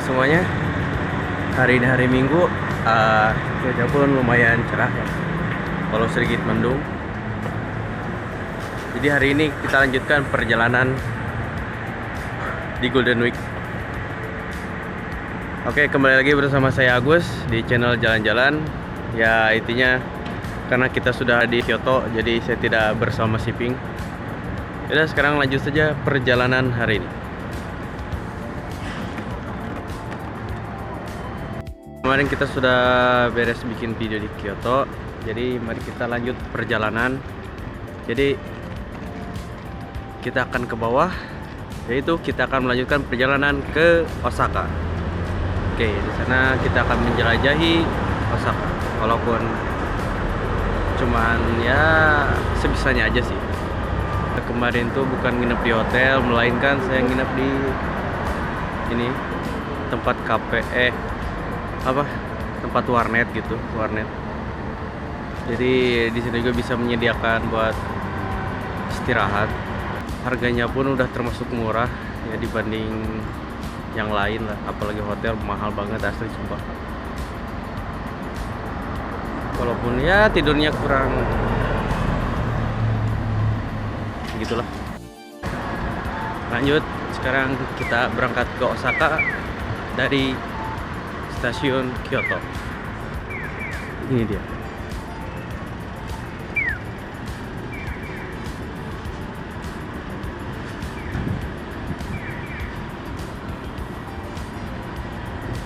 semuanya. Hari ini hari Minggu, cuaca pun lumayan cerah ya, walau sedikit mendung. Jadi hari ini kita lanjutkan perjalanan di Golden Week. Oke, kembali lagi bersama saya Agus di channel Jalan-Jalan. Ya intinya karena kita sudah di Kyoto, jadi saya tidak bersama Shipping. Yaudah, sekarang lanjut saja perjalanan hari ini. Kemarin kita sudah beres bikin video di Kyoto, jadi mari kita lanjut perjalanan. Jadi kita akan ke bawah, yaitu kita akan melanjutkan perjalanan ke Osaka. Oke, di sana kita akan menjelajahi Osaka, walaupun cuman ya sebisanya aja sih. Kemarin tuh bukan nginep di hotel, melainkan saya nginep di ini tempat kafe, tempat warnet gitu, warnet. Jadi di sini juga bisa menyediakan buat istirahat. Harganya pun udah termasuk murah ya dibanding yang lain lah, apalagi hotel mahal banget asli sumpah. Walaupun ya tidurnya kurang gitulah. Lanjut, sekarang kita berangkat ke Osaka dari stasiun Kyoto. Ini dia.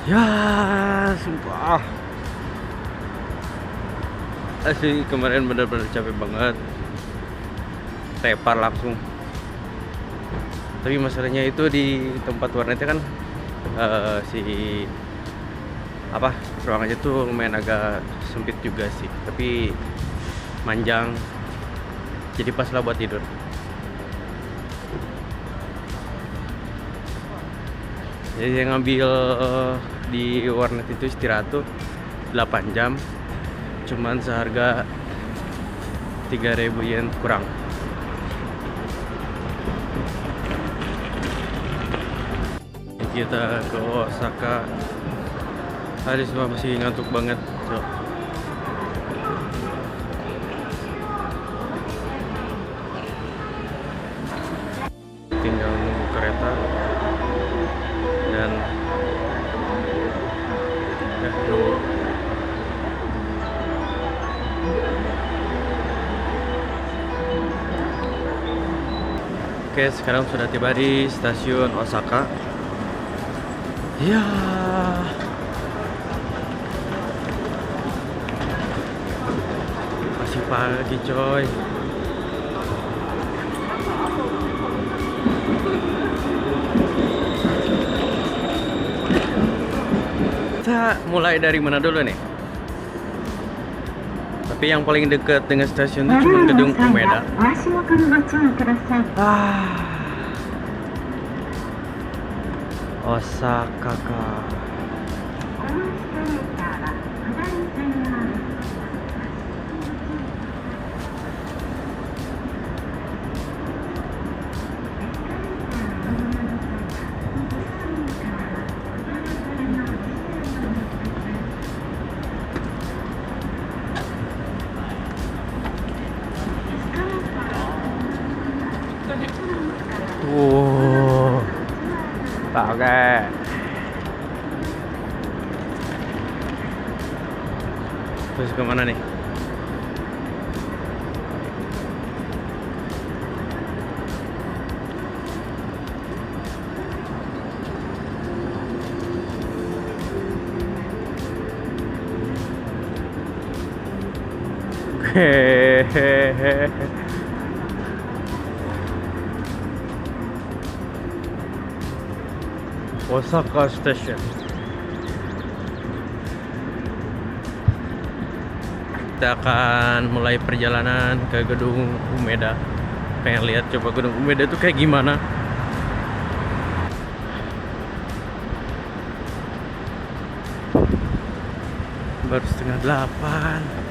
Ya, sumpah. Asli kemarin benar-benar capek banget. Tepar langsung. Tapi masalahnya itu di tempat warnetnya kan ruangannya tuh lumayan agak sempit juga sih, tapi manjang, jadi pas lah buat tidur. Jadi saya ngambil di warnet itu istirahat tuh 8 jam, cuman seharga 3.000 yen kurang. Kita ke Osaka. Hari semua masih ngantuk banget. Tinggal nunggu kereta dan nunggu. Oke, sekarang sudah tiba di stasiun Osaka. Ya, masih pagi coy. Kita mulai dari mana dulu nih? Tapi yang paling dekat dengan stasiun itu cuma gedung Umeda. Osaka kah? Oke. Terus kemana nih? Hehehe. Osaka Station. Kita akan mulai perjalanan ke gedung Umeda. Pengen lihat coba gedung Umeda itu kayak gimana. Baru setengah 8.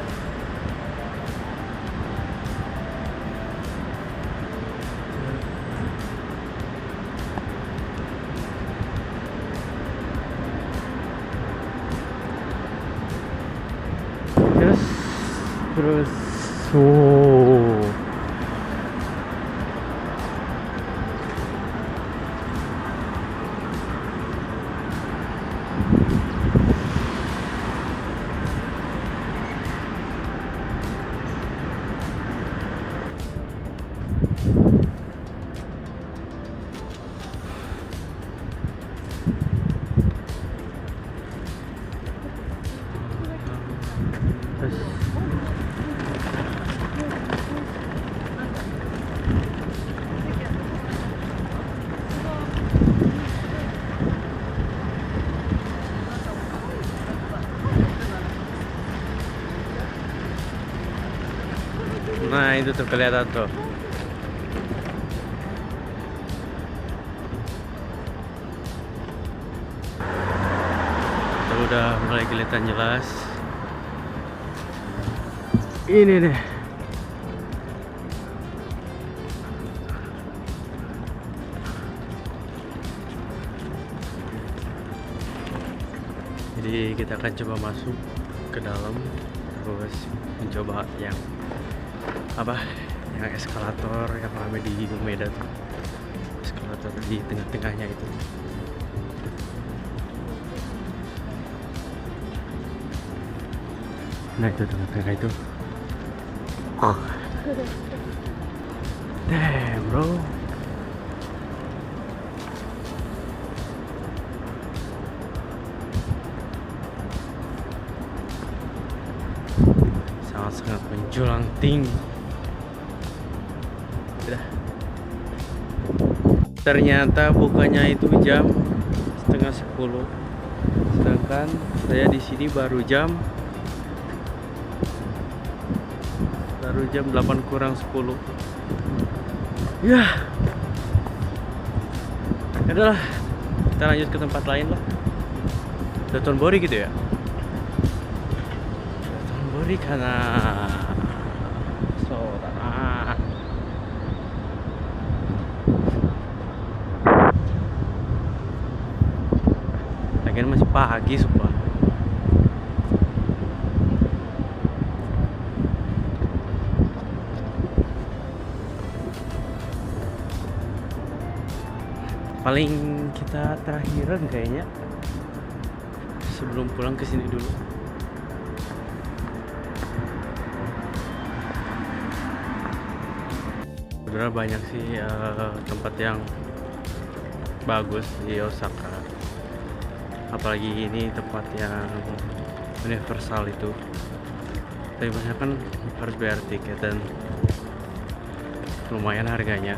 Terus, wow. Nah, itu tuh kelihatan tuh. Tuh, udah mulai kelihatan jelas. Ini deh. Jadi kita akan coba masuk ke dalam, terus mencoba yang yang eskalator yang ramai di Medan tuh. Eskalator di tengah-tengahnya itu. Nah, itu tengah-tengah itu. Oh. Damn, bro. Sangat-sangat menjulang tinggi. Udah. Ternyata bukanya itu jam setengah 10. Sedangkan saya di sini baru jam 8 kurang 10. Ya. Adalah kita lanjut ke tempat lain lah. Dotonbori gitu ya. Dotonbori karena lagian masih pagi sumpah. Paling kita terakhiran kayaknya sebelum pulang ke sini dulu. Sebenarnya banyak sih tempat yang bagus di Osaka. Apalagi ini tempat yang universal itu. Tapi banyak kan harus bayar tiket dan lumayan harganya.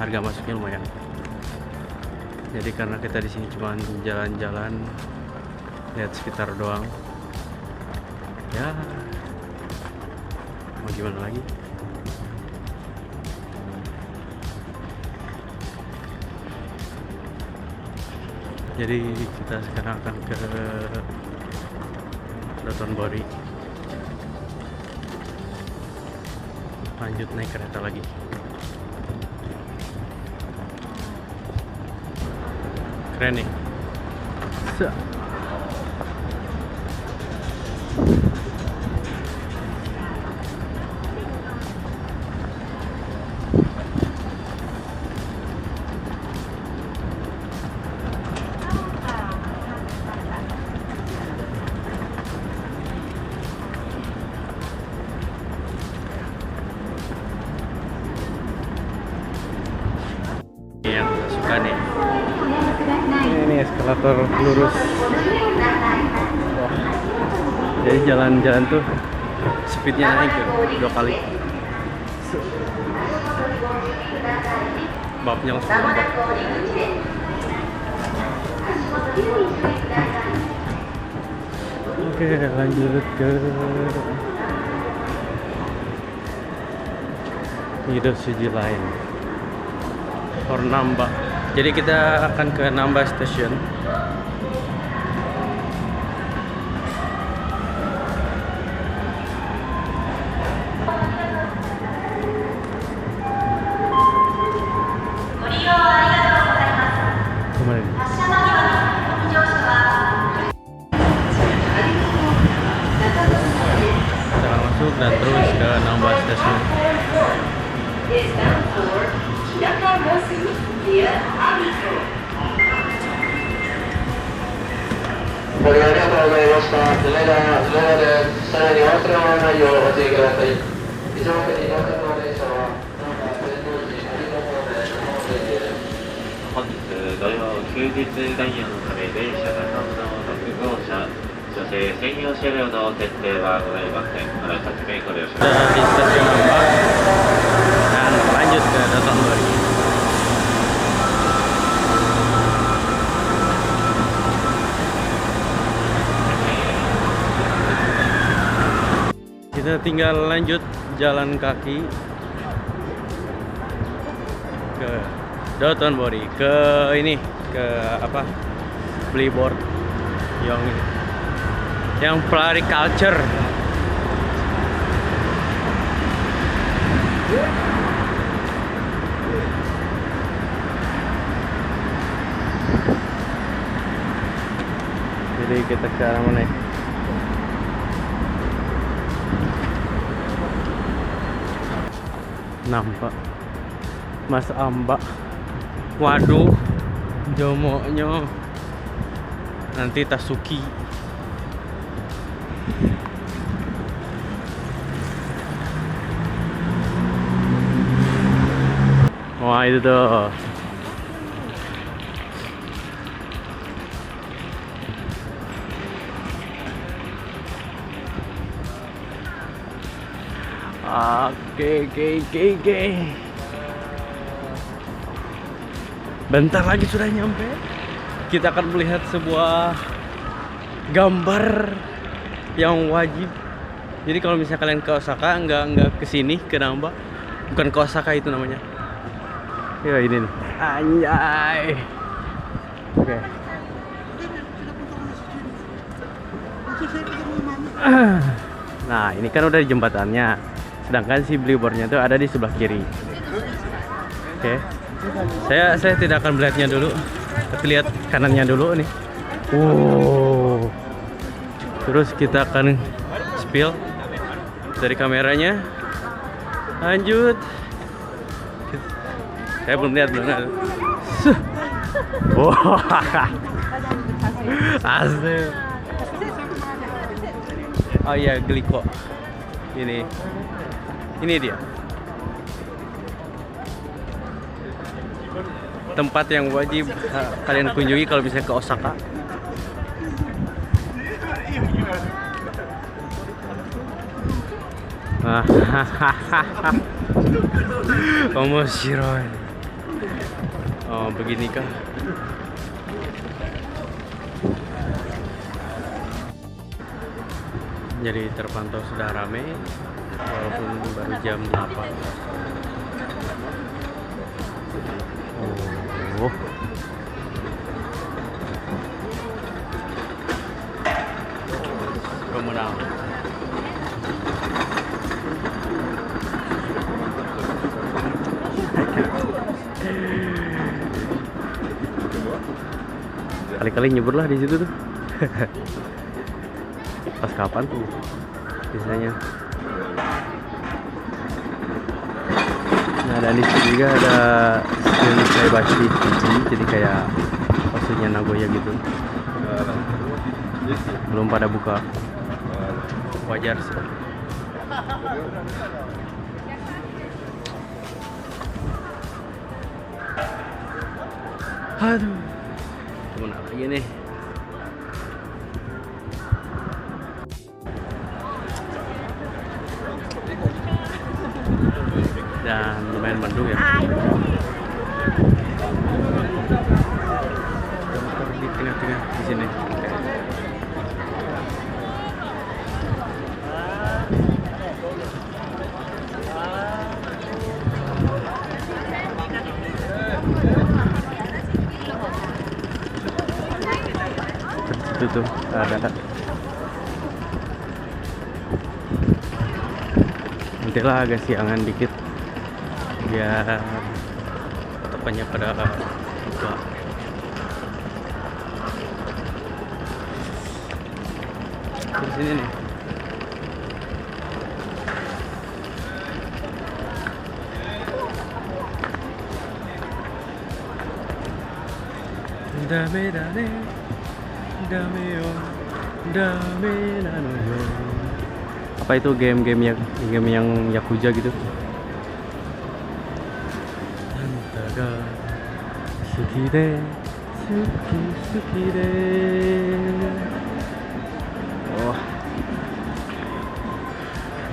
Harga masuknya lumayan. Jadi karena kita di sini cuma jalan-jalan, lihat sekitar doang, ya mau gimana lagi? Jadi kita sekarang akan ke Dotonbori, lanjut naik kereta lagi. Keren nih. Yang saya suka nih. Ini eskalator lurus. Wah. Jadi jalan-jalan tuh speednya naik ya, 2 kali. Babnya langsung tambah. Oke, lanjut ke Hidosuji Line or Namba. Jadi kita akan ke Namba Station. Kemana ini? Kita akan masuk stasiun. Sudah di stasiun Namba dan lanjut ke Dotonbori. Kita tinggal lanjut jalan kaki ke Dotonbori, ke ini, ke apa, Billboard yang ini, yang floriculture. Jadi kita ke arah mana ya? Nampak Mas Amba. Waduh, jomonya nanti Tasuki. Wah, itu tuh. Oke. Bentar lagi sudah nyampe. Kita akan melihat sebuah gambar yang wajib. Jadi kalau misalnya kalian ke Osaka, nggak ke sini, ke Namba, bukan ke Osaka itu namanya. Ya ini nih. Anjay. Oke. Nah, ini kan udah di jembatannya. Sedangkan si billboardnya tuh ada di sebelah kiri. Oke. Saya tidak akan melihatnya dulu, tapi lihat kanannya dulu nih. Wow. Terus kita akan spill dari kameranya. Lanjut. Saya belum lihat. Wah. Asik. Oh iya, Gliko. Ini dia. Tempat yang wajib kalian kunjungi kalau misalnya ke Osaka. Omoshiroi. Oh, beginikah? Jadi terpantau sudah ramai walaupun baru jam 8. Oh. Kemenang. Kali-kali nyebur lah di situ tuh. Pas kapan tuh biasanya? Nah, dan di sini juga ada Seibashi Fiji, jadi kayak maksudnya Nagoya gitu. Belum pada buka. Wajar sih. Aduh, kemana lagi nih? Dan lumayan mendung ya. Di tengah-tengah di sini. Itu tuh ada. Nantilah agak siangan dikit biar tokonya pada buka. Di sini nih. Dame dame dame yo dame nano yo. Apa itu game yang Yakuza gitu? Antaga suki de suki de. Oh,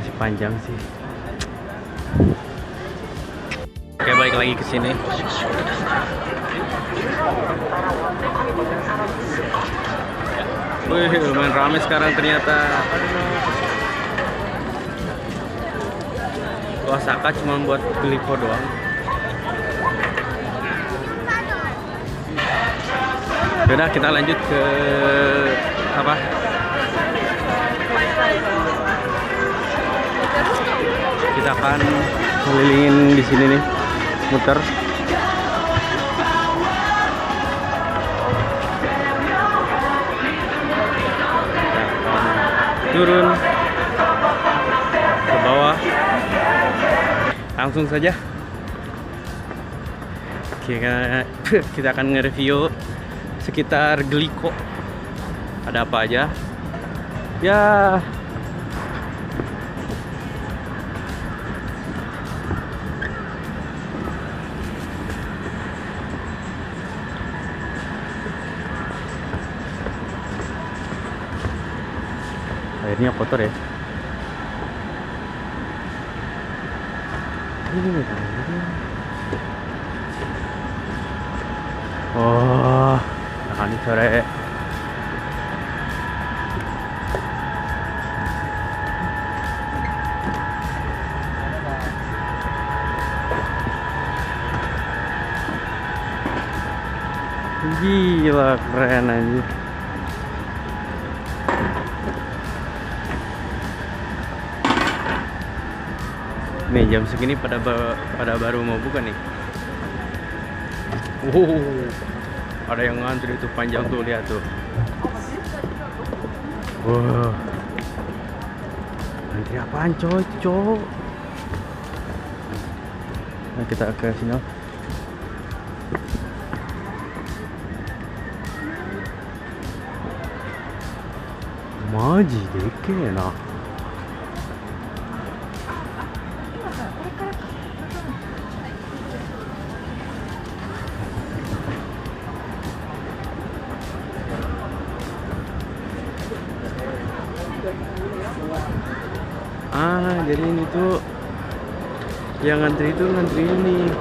masih panjang sih. Oke, balik lagi ke sini. Wih, lumayan ramai sekarang ternyata. Osaka cuma buat Glico doang. Yaudah, kita lanjut ke apa? Kita akan kelilingin di sini nih, muter. Turun ke bawah, langsung saja. Kita akan nge-review sekitar Glico, ada apa aja ya. Airnya kotor ya. Oh, nah ini sore. Gila, keren aja. Nih jam segini pada baru mau buka nih. Ada yang ngantri itu panjang tuh, lihat tuh. Wah, antri apaan coy, cowok? Nah, kita ke sini. Maji deke na. Ah, jadi ini tuh yang ngantri itu ngantri ini,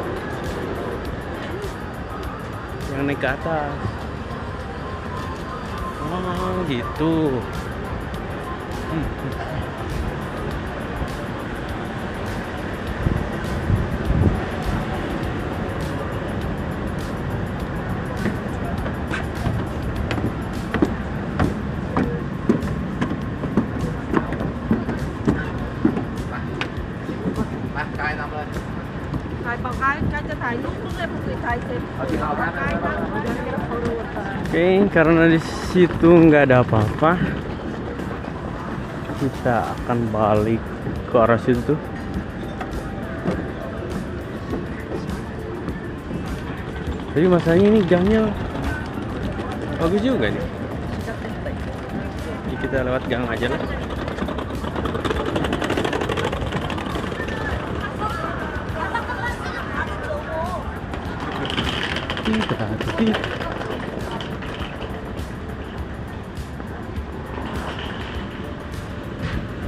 yang naik ke atas. Oh gitu. Oke, karena di situ nggak ada apa-apa, kita akan balik ke arah situ. Tapi masalahnya ini gangnya bagus juga nih. Jadi kita lewat gang aja lah.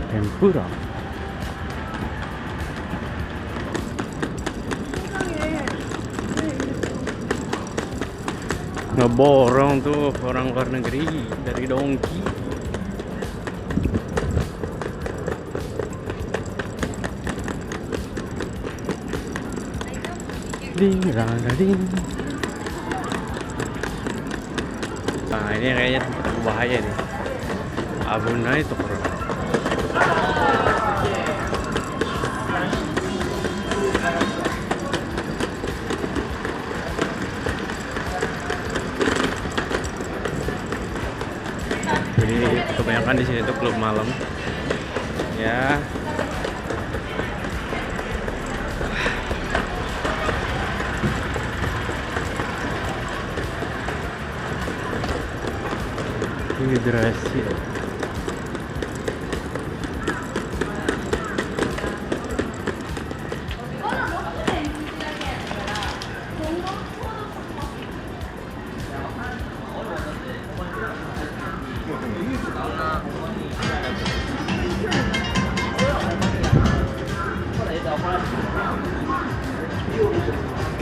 Tempura. Ngeborong tuh orang luar negeri dari Dongki. Ding dang ding. Nah, ini kayaknya tempat bahaya nih. Abuna itu orang. Jadi kebanyakan di sini tuh klub malam. Ya. Yggdrasil.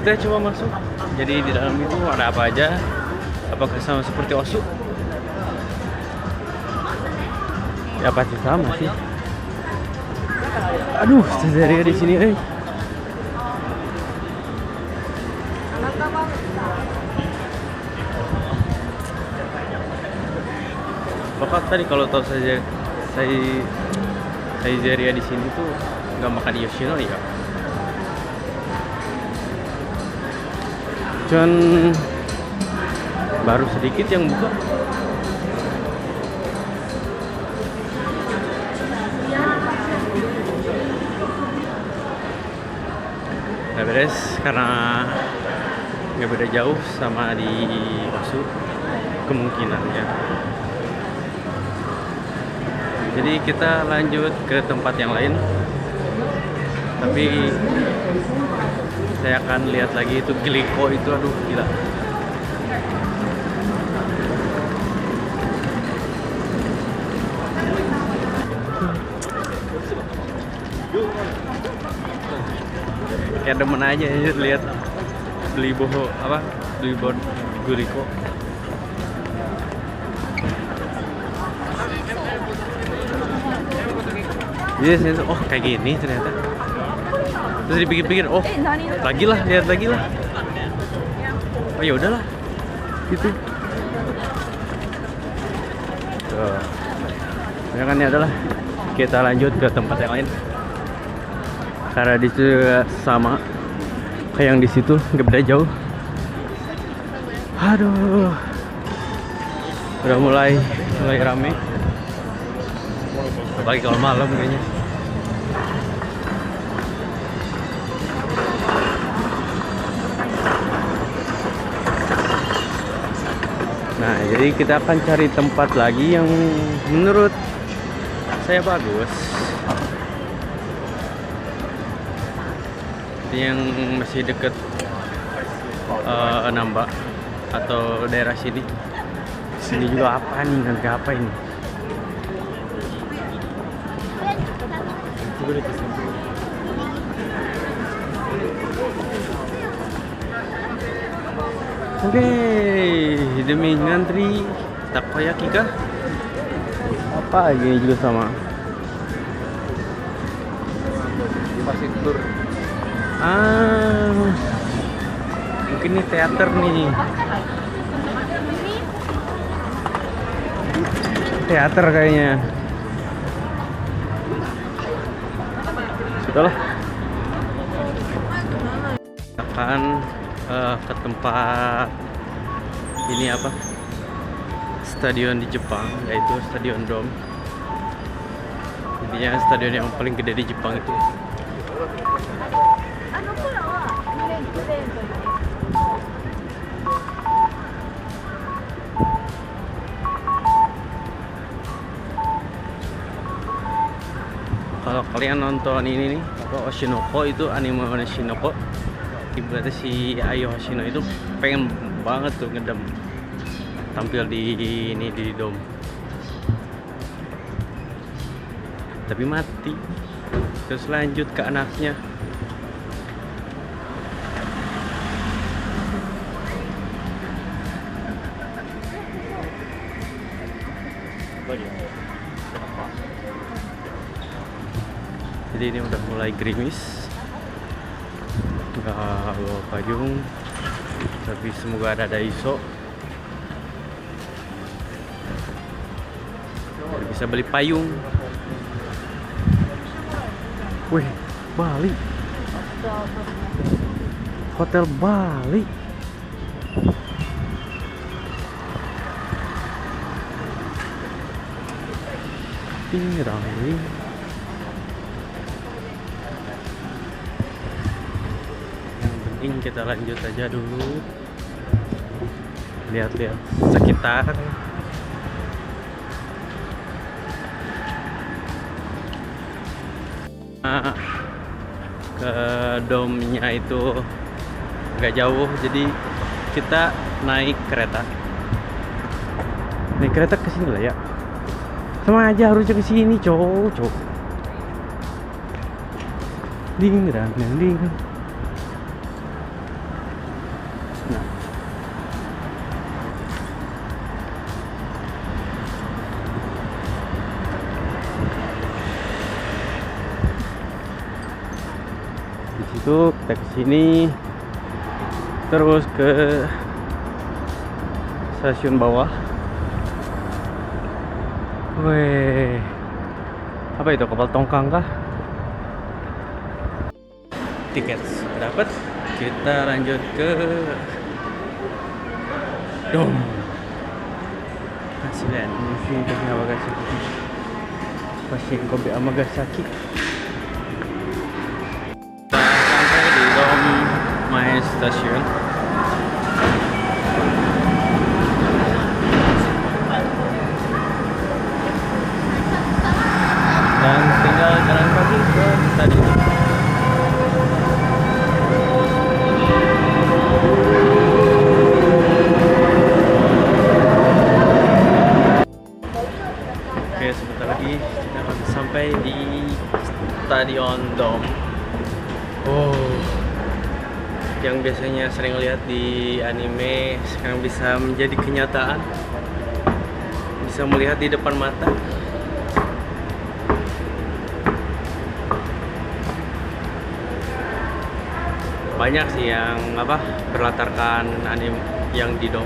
Kita coba masuk. Jadi di dalam itu ada apa aja? Apakah sama seperti Osu? Ya pasti sama sih. Aduh, Saizeriya di sini, Bapak tadi kalau tahu saja Saizeriya di sini tuh nggak makan Yoshinori ya. Cuman baru sedikit yang buka. Nggak beres karena nggak beda jauh sama di Osu kemungkinannya. Jadi kita lanjut ke tempat yang lain. Tapi saya akan lihat lagi itu Glico itu, aduh gila. Kayak demen aja ya lihat beli boho apa beli bon Glico. Yes, oh kayak gini ternyata. Terus dipikir-pikir, oh lagi lah, lihat lagi lah. Oh ya udahlah, gitu. Tuh, ya kan ya adalah kita lanjut ke tempat yang lain. Karena di situ sama kayak yang di situ, nggak beda jauh. Aduh, udah mulai rame. Apalagi kalau malam kayaknya. Nah, jadi kita akan cari tempat lagi yang menurut saya bagus. Yang masih deket Namba atau daerah sini. Sini juga apa nih? Nanti apa ini? Oke, demi ngantri takoyaki kah? Apa ini juga sama? Pasir tur. Mungkin ini teater nih. Teater kayaknya. Sudah lah. Akan ke tempat ini apa? Stadion di Jepang, yaitu Stadion Dome. Intinya stadion yang paling gede di Jepang itu. Kalau kalian nonton ini nih, apa Oshinoko itu anime Oshinoko, berarti si Ayo Hoshino itu pengen banget tuh ngedem tampil di ini di dome. Tapi mati. Terus lanjut ke anaknya. Jadi ini udah mulai gerimis, nggak bawa payung, tapi semoga ada Daiso biar bisa beli payung. Wih, Bali, Hotel Bali. Tinggal kita lanjut aja dulu, lihat-lihat sekitar. ke domnya itu agak jauh, jadi kita naik kereta ke sini lah ya. Sama aja harusnya ke sini, cowok. Ding dang ding. Nah. Di situ kita ke sini terus ke stasiun bawah. Weh, apa itu, kapal tongkang kah? Tiket dapat, kita lanjut ke Dom. Kasihan misi dari Nagasaki. Pasien Kobe Amagasaki. Kita sampai di Dom Mae Station. Dan tinggal jalan kaki ke stadion. Oke, sebentar lagi kita akan sampai di Stadion Dom. Oh, yang biasanya sering lihat di anime sekarang bisa menjadi kenyataan, bisa melihat di depan mata. Banyak sih yang berlatarkan anime yang di Dom,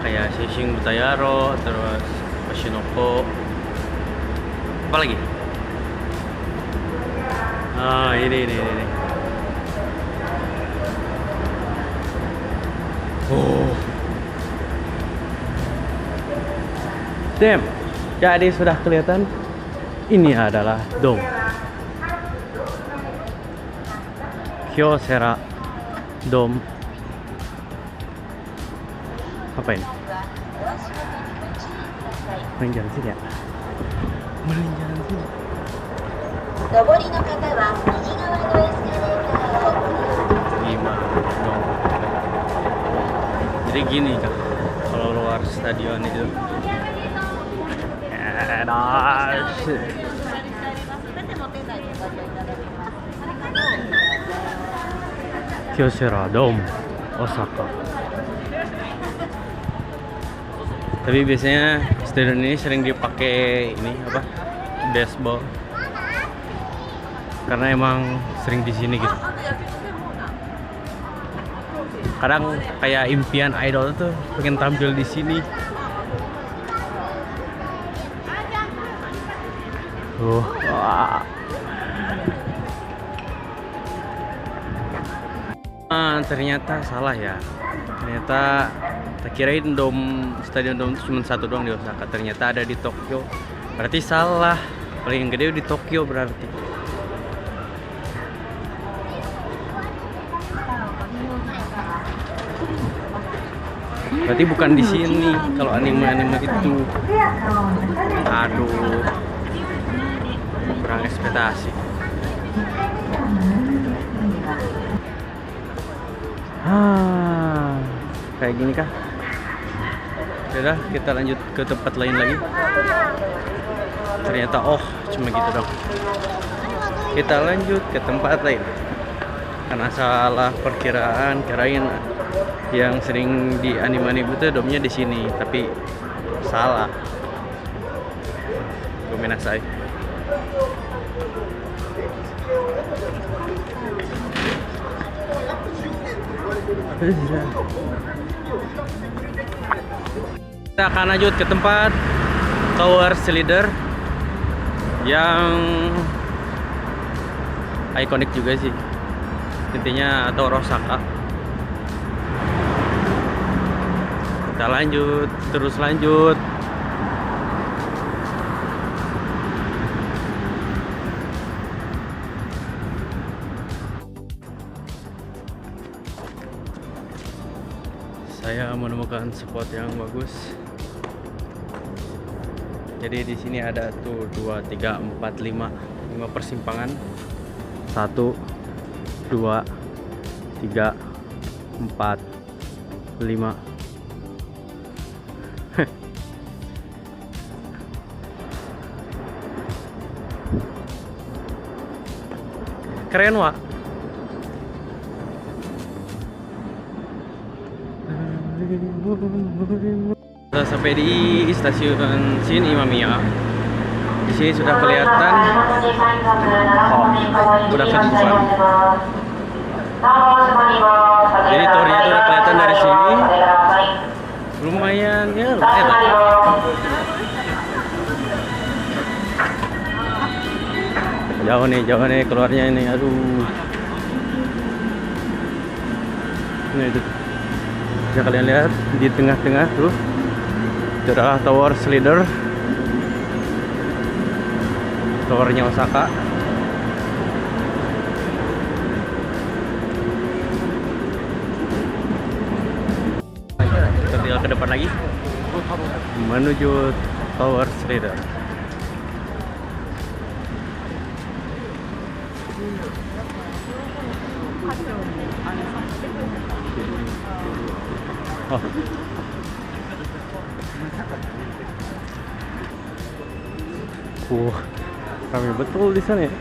kayak Shin Butayaro, terus Oshinoko, apa lagi? Ini. Oh, damn. Jadi sudah kelihatan, ini adalah Dom Kyocera Dom. Apa ini? Main jalan sini ya? Main jalan sini. Gimana dong? Jadi gini kan, kalau luar stadion itu. Kyocera Dome Osaka. Tapi biasanya stadion ini sering dipakai baseball. Karena emang sering di sini gitu. Kadang kayak impian idol tuh pengen tampil di sini. Wah. Ternyata salah ya. Ternyata tak kirain stadion Dom itu cuma satu doang di Osaka. Ternyata ada di Tokyo. Berarti salah. Paling gede di Tokyo berarti. Berarti bukan di sini kalau anime itu. Aduh. Kurang ekspektasi. Kayak gini kah? Udah, kita lanjut ke tempat lain lagi. Ternyata cuma gitu dong. Kita lanjut ke tempat lain. Karena salah perkiraan, kirain yang sering di anime itu domnya di sini, tapi salah. Gomenasai. Kita akan lanjut ke tempat Tower Cylinder yang ikonik juga sih, intinya Tower Osaka. Kita terus lanjut. Saya menemukan spot yang bagus. Jadi di sini ada tuh 2, 3, 4, 5 5 persimpangan. 1, 2, 3, 4, 5. Keren, Wak. Kita sampai di stasiun Shin Imamiya. Di sini sudah kelihatan, udah ketutupan. Jadi tornya itu udah kelihatan dari sini. Lumayan ya, lumayan lah. Jauh nih keluarnya ini. Aduh. Nah itu. Bisa kalian lihat di tengah-tengah tuh. Itu adalah Tower Slider. Towernya Osaka. Kita tinggal ke depan lagi menuju Tower Slider. Ramai betul di sana ya.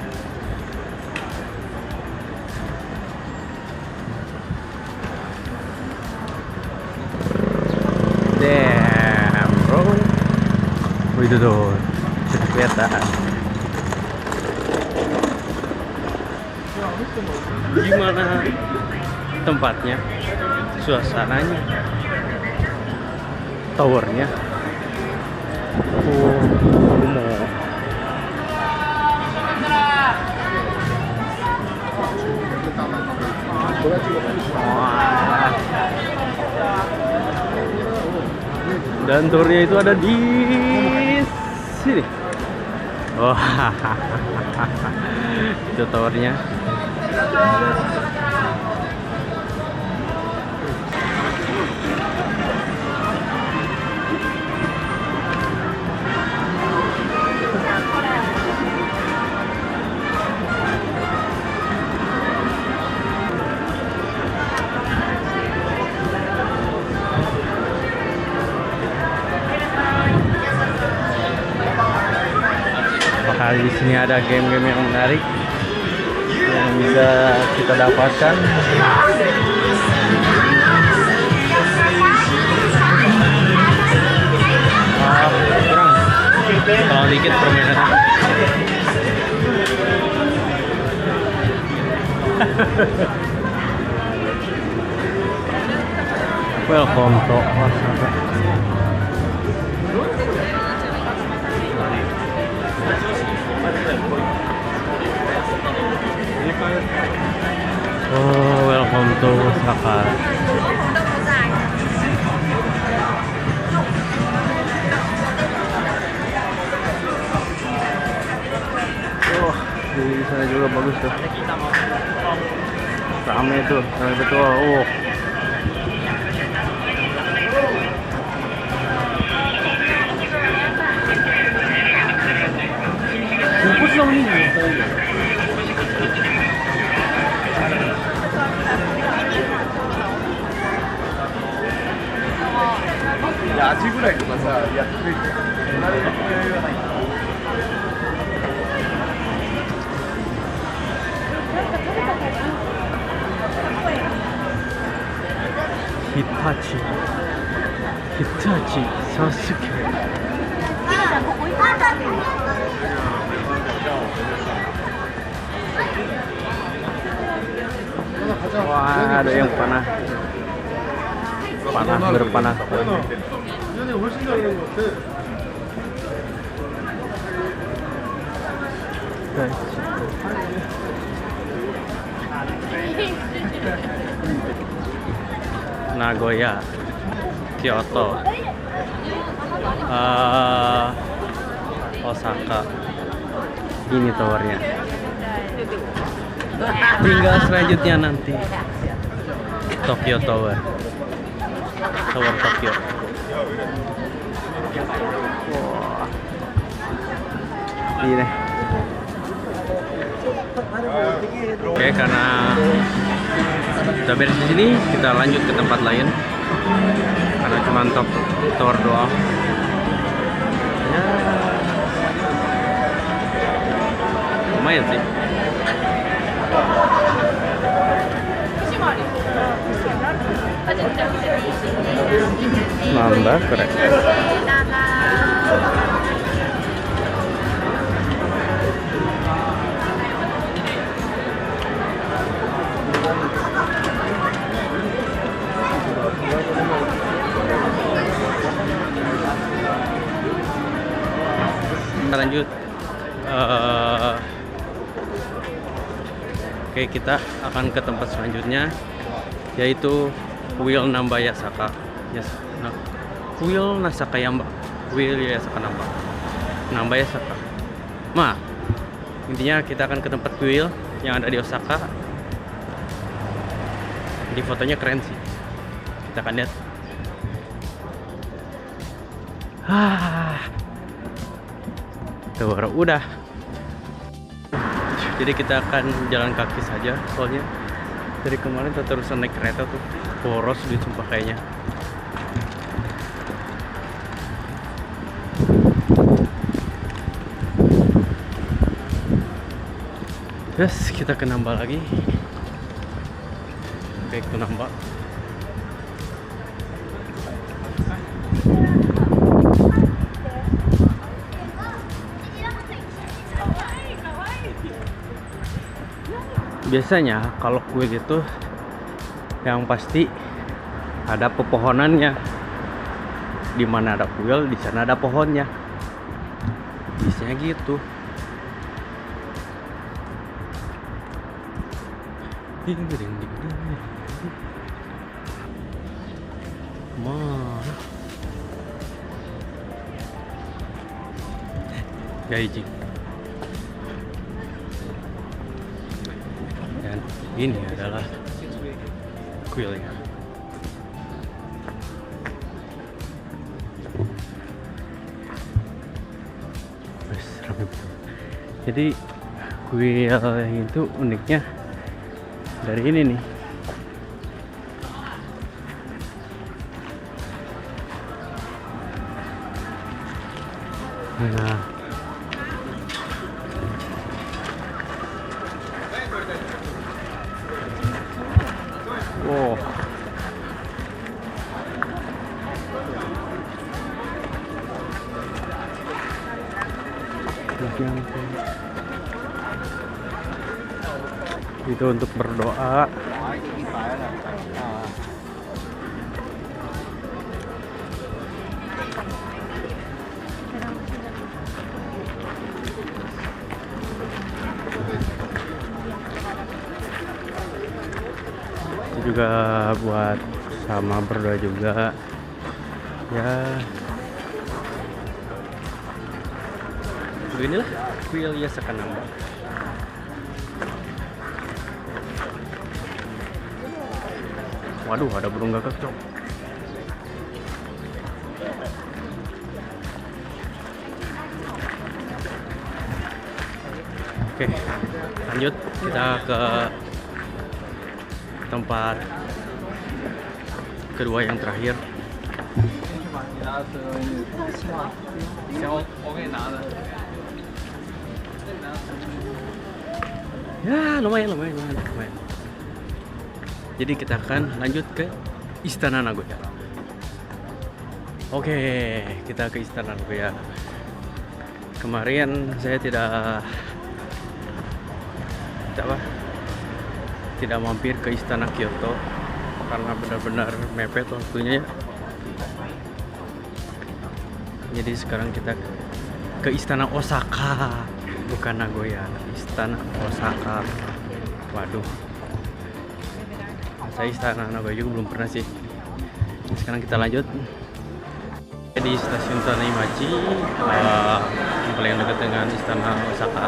Damn, bro. Itu tuh, sudah kelihatan. Gimana tempatnya, suasananya, towernya. Dan turnya itu ada di sini. Wah, itu towernya. Di sini ada game-game yang menarik yang bisa kita dapatkan. Kurang kalau dikit permainan. Welcome to Osaka. Oh, welcome to Osaka. Oh, di sana juga bagus tuh. Ramai tuh, ramai betul. Oh. Bungkus dong ini. Ya, 足ぐらいとかさ、やってる。ヒタチ、サスケ。Wah, ada yang panah berpanah. Nagoya, Kyoto, Osaka. Ini towernya. Tinggal selanjutnya nanti Tokyo Tower Tokyo. Wah, ini Oke, karena udah beres di sini, kita lanjut ke tempat lain. Karena cuma top tower doang. Ya, lumayan sih. Nambah keren. Kita lanjut. Oke, kita akan ke tempat selanjutnya, yaitu Kuil Nambayasaka. Yes. Nah, Kuil Nasakayamba. Kuil Yasaka Nambayasaka. Nah, intinya kita akan ke tempat kuil yang ada di Osaka. Di fotonya keren sih. Kita akan lihat. Tuh, udah. Jadi kita akan jalan kaki saja, soalnya dari kemarin terusan naik kereta tuh boros duit sumpah kayaknya. Yes, kita ke Namba lagi. Oke, ke Namba. Biasanya kalau kuil itu yang pasti ada pepohonannya. Di mana ada kuil, di sana ada pohonnya. Biasanya gitu. Mana? Gaiji. Dan ini adalah kuilnya. Ramai betul. Jadi kuil itu uniknya dari ini nih. Nah, wow. Itu untuk berdoa. Itu juga buat sama berdoa juga ya. Beginilah kuil Yasaka Namba. Waduh, ada burung gagak, cok. Oke, lanjut kita ke tempat kedua yang terakhir. Ya, lumayan. Jadi kita akan lanjut ke Istana Nagoya. Oke, kita ke Istana Nagoya. Kemarin saya tidak mampir ke Istana Kyoto karena benar-benar mepet waktunya ya. Jadi sekarang kita ke Istana Osaka, bukan Nagoya, Istana Osaka. Waduh, saya Istana Nagoya juga belum pernah sih. Sekarang kita lanjut di stasiun Tanaimachi, yang paling dekat dengan Istana Osaka.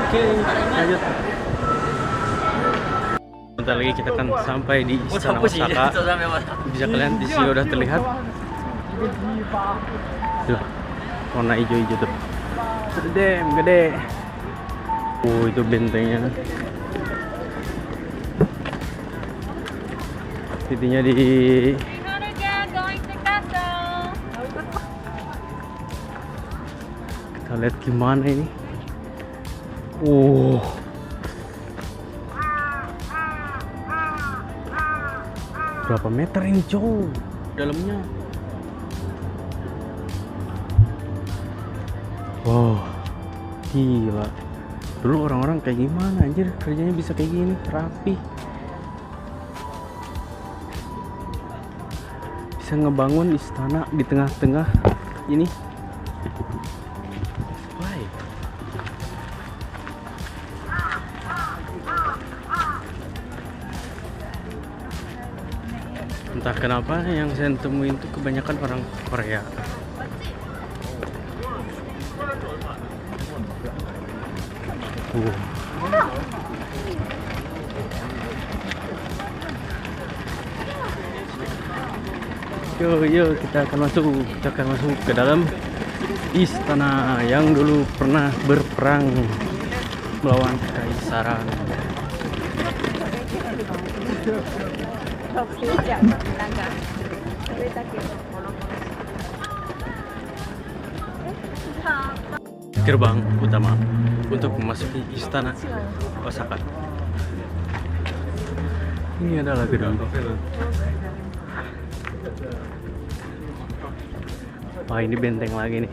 Oke, lanjut. Bentar lagi kita akan sampai di Istana Osaka. Bisa kalian di sini udah terlihat. Tuh, warna hijau-hijau tuh. Gede. Oh, itu bentengnya. Titiknya di kita lihat gimana ini. Berapa meter ini jauh dalamnya. Wow, gila. Dulu orang-orang kayak gimana anjir, kerjanya bisa kayak gini, rapi. Bisa ngebangun istana di tengah-tengah ini. Why? Entah kenapa yang saya temuin itu kebanyakan orang Korea. Yuk, kita akan masuk ke dalam istana yang dulu pernah berperang melawan kekaisaran. Gerbang utama untuk memasuki istana Osaka. Ini adalah gedung. Wah, ini benteng lagi nih.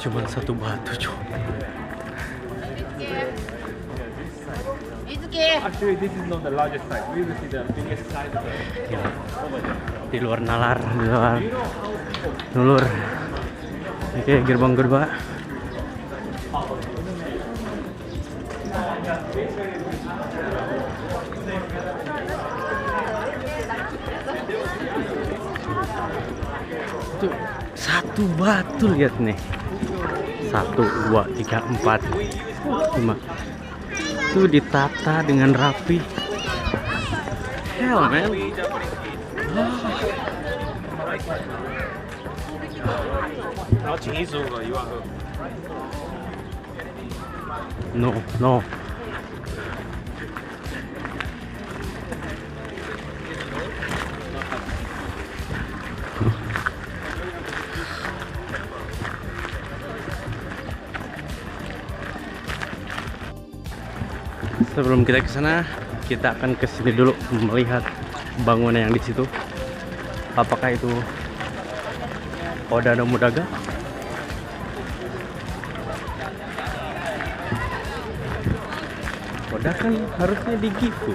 Cuman satu batu, cuy. Actually, this is not the largest site. We will see the biggest site. Ya, di luar nalar, di luar nulur. Oke, gerbang kedua. Tuh, satu batu, lihat nih. 1, 2, 3, 4, 5. Itu ditata dengan rapi. Hell, man. No. Sebelum kita ke sana, kita akan ke sini dulu melihat bangunan yang di situ. Apakah itu Oda Nobunaga? Oda kan harusnya di Gifu.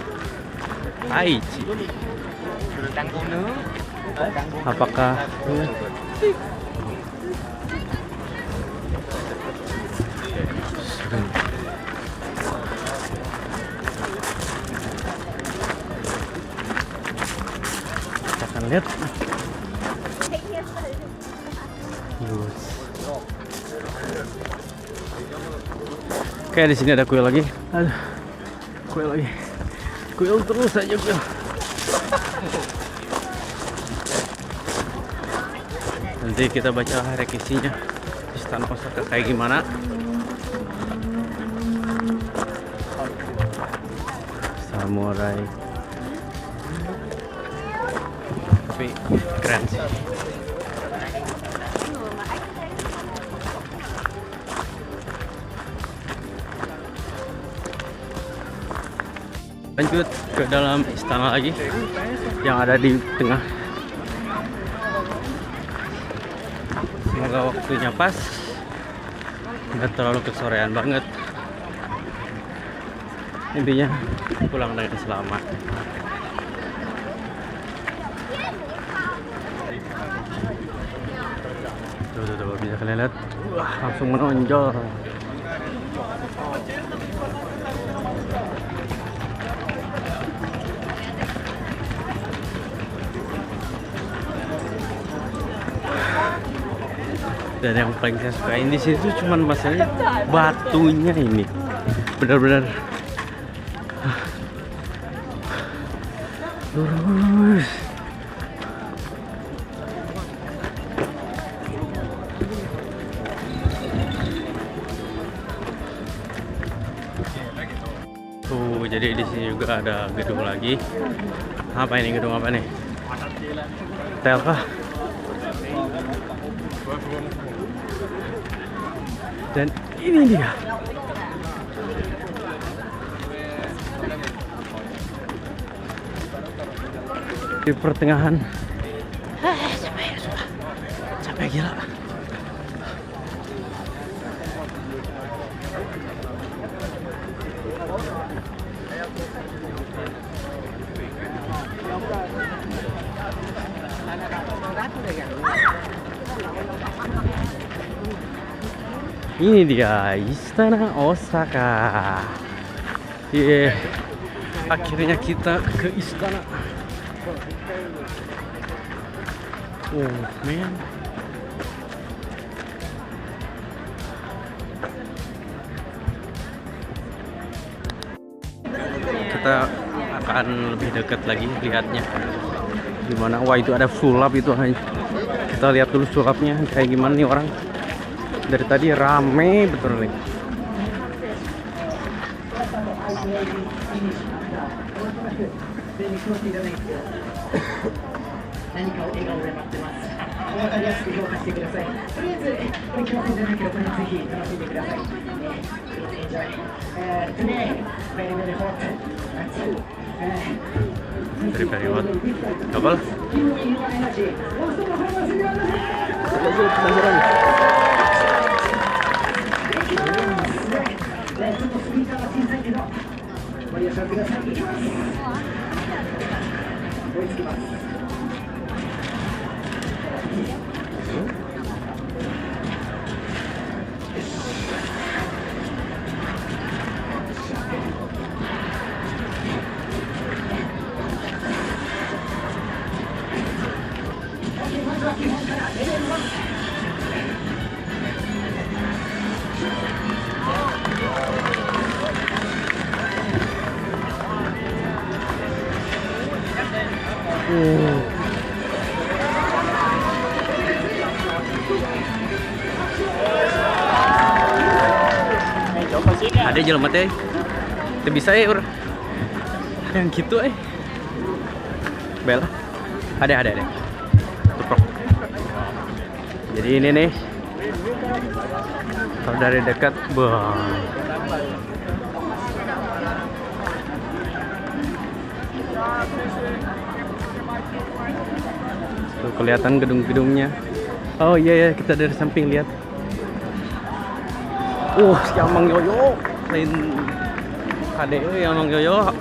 Aichi. Apakah lihat. Kayak di sini ada kuil lagi. Aduh. Kuil lagi. Kuil terus aja kuil. Nanti kita baca rekisinya. Istana Osaka kayak gimana. Samurai. Tapi keren sih. Lanjut ke dalam istana lagi yang ada di tengah. Semoga waktunya pas, nggak terlalu kesorean banget. Intinya pulang dengan selamat. Tuh, bisa kalian lihat. Wah, langsung menonjol. Dan yang paling saya sukain di situ cuman masalahnya batunya ini. Benar-benar lurus. jadi di sini juga ada gedung lagi. Apa ini, gedung apa nih? Hotel kah? Dan ini dia. Di pertengahan. Capek gila. Ini dia Istana Osaka. Yeah. Akhirnya kita ke istana. Oh man. Kita akan lebih dekat lagi lihatnya. Gimana? Wah, itu ada sulap itu. Kita lihat dulu sulapnya kayak gimana nih orang. Dari tadi rame betul nih. Very hot. Double. Ada jelema teh. Teu bisa ya urang. Ada yang gitu Bel. Ada. Tuprok. Jadi ini nih. Kalau dari dekat, tuh kelihatan gedung-gedungnya. Oh iya, kita dari samping lihat. Si Amang Yoyo, lain ade Amang Yoyo.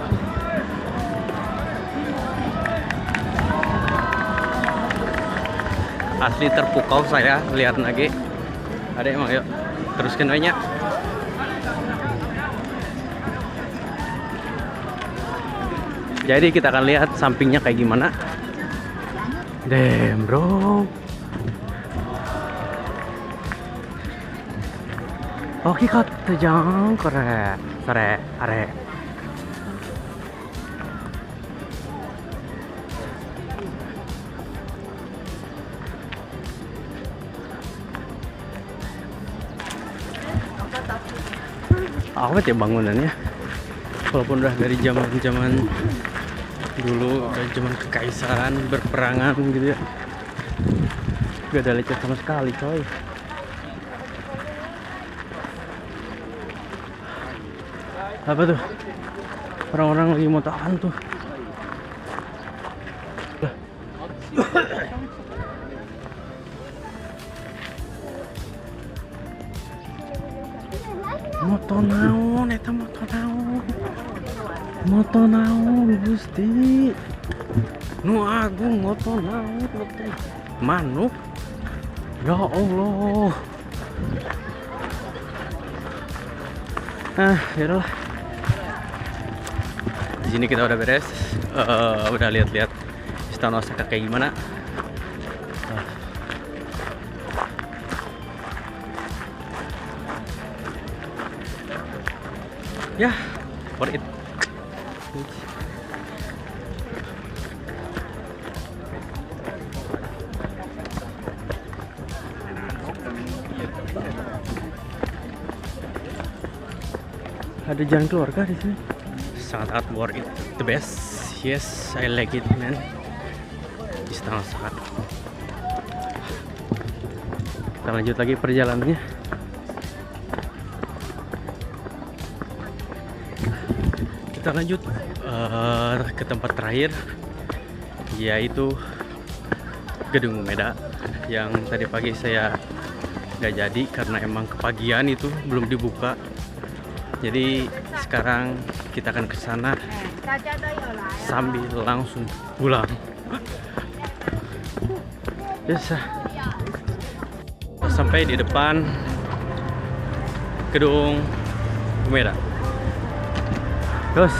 Asli terpukau saya lihat lagi. Ade Amang Yoyo. Teruskan banyak. Jadi kita akan lihat sampingnya kayak gimana. Damn bro. Oke kat, jangan kore, sore, are. Awet ya bangunannya. Walaupun udah dari zaman dulu, dari zaman kekaisaran, berperangan gitu ya. Gak ada lecet sama sekali coy. Apa tuh? Orang-orang lagi motoran tuh. Moto naon eta moto naon Gusti nu agung, moto naon manuk ya Allah. Yaudahlah, di sini kita udah beres, udah lihat-lihat Istana Osaka kayak gimana. Ya, for it. Ada jalan keluar kah di sini? sangat worth it, the best. Yes, I like it, man. Istana Osaka. Kita lanjut lagi perjalanannya. Kita lanjut ke tempat terakhir, yaitu Gedung Umeda, yang tadi pagi saya nggak jadi karena emang kepagian itu belum dibuka. Jadi sekarang kita akan ke sana sambil langsung pulang. Biasa. Sampai di depan Gedung Umeda. Terus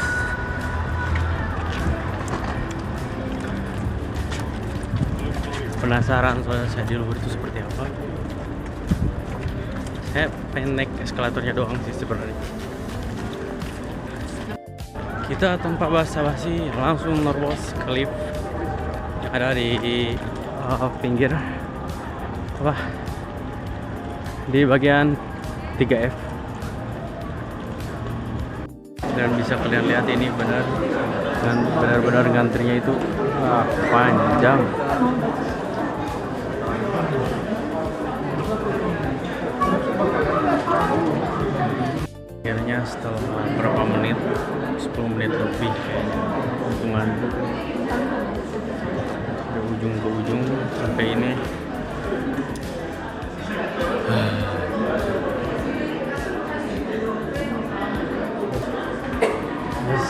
penasaran soalnya saya di luar itu seperti apa. Saya pengen naik eskalatornya doang sih sebenarnya. Kita tanpa basa-basi langsung nerobos ke lift yang ada di pinggir apa, di bagian 3F. Dan bisa kalian lihat ini benar-benar ngantrinya itu panjang. Akhirnya setelah berapa menit, 10 menit lebih kayaknya, hitungan dari ujung ke ujung sampai ini. Yes.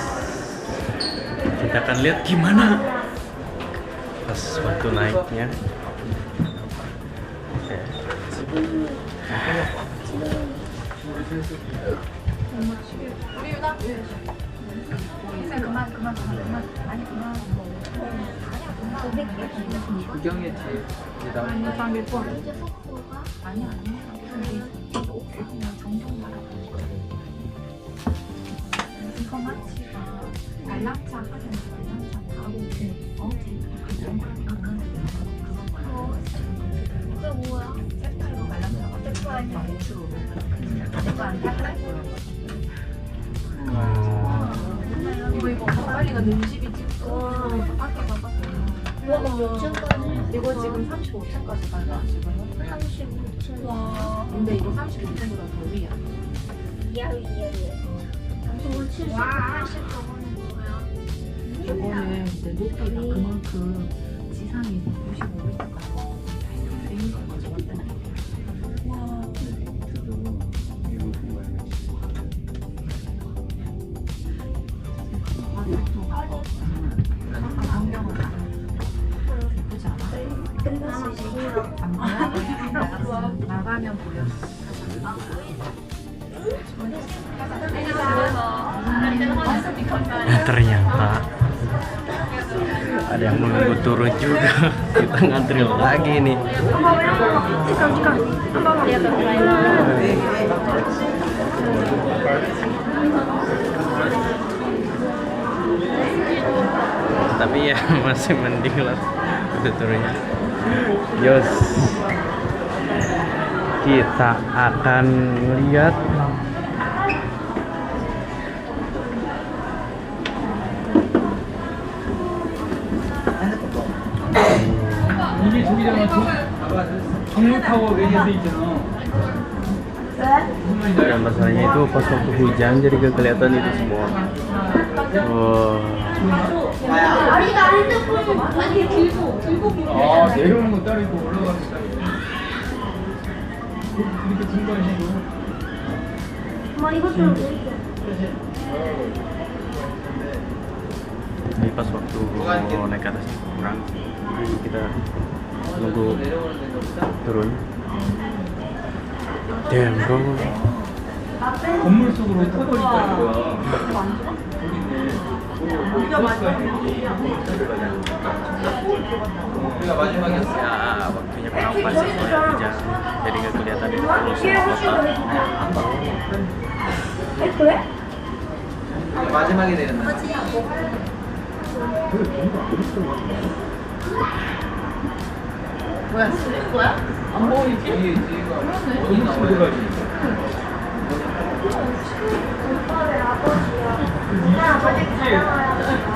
Kita akan lihat gimana pas waktu naiknya. Oke. 이거 지금 35층까지 가요. 지금 35층. 와. 근데 이거 35층보다 더 위야. 와. 80 저거는 뭐야? 이거는 이제 높이가 그만큼 지상이 95m까지 데미지까지 왔다는 거야. 와. 나가면 보여. Ternyata ada yang menunggu turun juga. Kita ngantri lagi nih. Tapi ya masih mending lah udah turunnya. Yos, kita akan lihat 이게 저기잖아. 정육타워 외계도 있잖아. dan masalahnya itu pas waktu hujan jadi gak kelihatan itu semua. Oh. 아, 내려오는 거 따로 있고 올라가는 거 따로 있고. 이렇게 중간식으로. Ini pas waktu mau naik ke atas kurang, jadi kita nunggu turun. Damn bro. 건물 속으로 터널이니까 이거야. 우리가 마지막이었어. Ya waktunya kurang pas soalnya hujan, jadi nggak kelihatan itu semua kota. 마지막에 내렸나? 뭐야? 쓰는 거야? 안 보이지? 뒤에 있지. 어디 나와야 지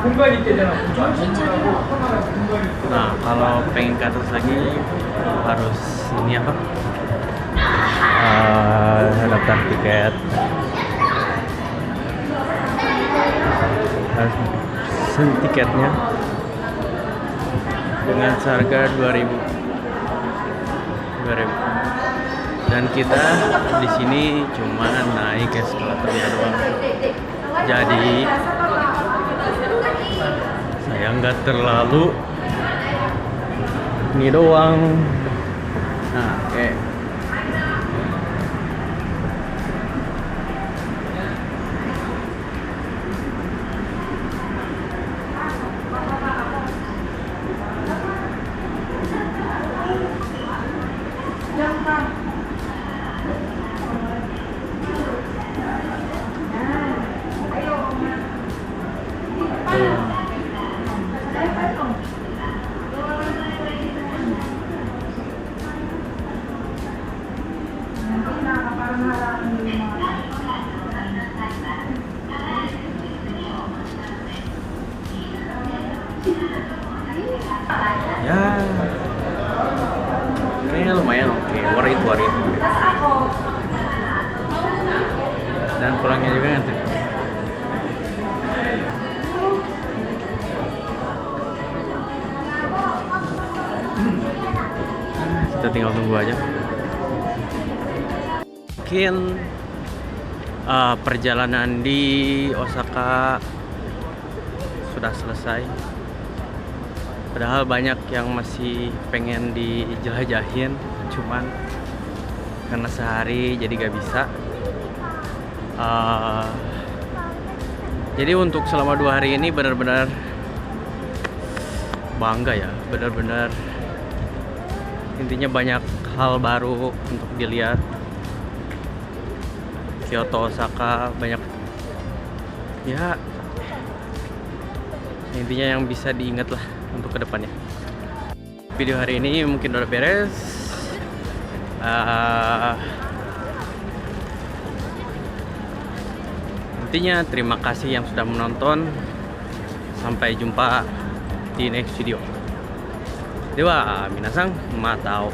공간이 있대잖아. Nah, kalau pengen ke atas lagi harus ini apa? Daftar tiket. Harus pesen tiketnya dengan seharga 2000. Dan kita di sini cuma naik eskalatornya doang. Jadi saya nggak terlalu ini doang. Nah, oke. Ya, kayaknya lumayan oke, worth it. Dan pulangnya juga ngantri. Kita tinggal tunggu aja. Mungkin perjalanan di Osaka sudah selesai. Padahal banyak yang masih pengen dijelajahin, cuman karena sehari jadi gak bisa. Jadi untuk selama 2 hari ini benar-benar bangga ya, benar-benar intinya banyak hal baru untuk dilihat. Kyoto, Osaka, banyak ya, intinya yang bisa diingat lah untuk kedepannya. Video hari ini mungkin udah beres. Intinya terima kasih yang sudah menonton. Sampai jumpa di next video. Dewa, minasang, matao.